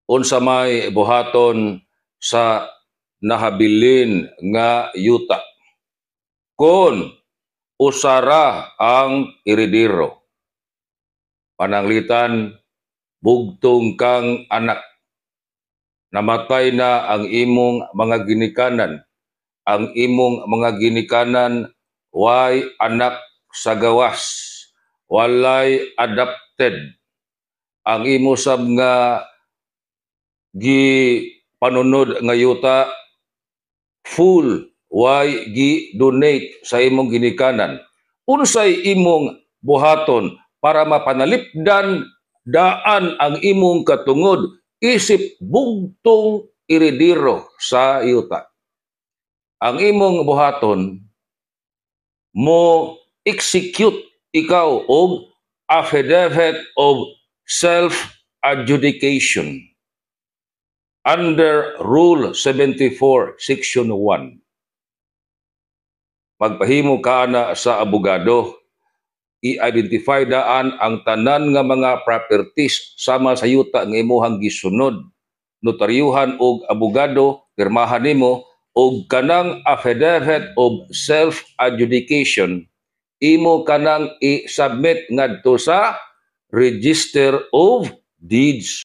unsa may buhaton sa nahabilin nga yuta kon usara ang iridiro. Pananglitan, bugtong kang anak. Namatay na ang imong mga ginikanan. Ang imong mga ginikanan way anak sa gawas. Walay adopted. Ang imo sab nga panunod nga yuta full way gi-donate sa imong ginikanan. Unsay imong buhaton para mapanalipdan daan ang imong katungod isip bugtong iridiro sa yuta. Ang imong buhaton mo execute ikaw og affidavit of self-adjudication under Rule 74, Section 1. Pagpahimo ka na sa abogado, i-identify daan ang tanan nga mga properties sama sa yuta nga imuhang gisunod, notaryuhan og abogado, pirmahan nimo og kanang affidavit of self-adjudication, imo kanang i-submit ngadto sa Register of Deeds.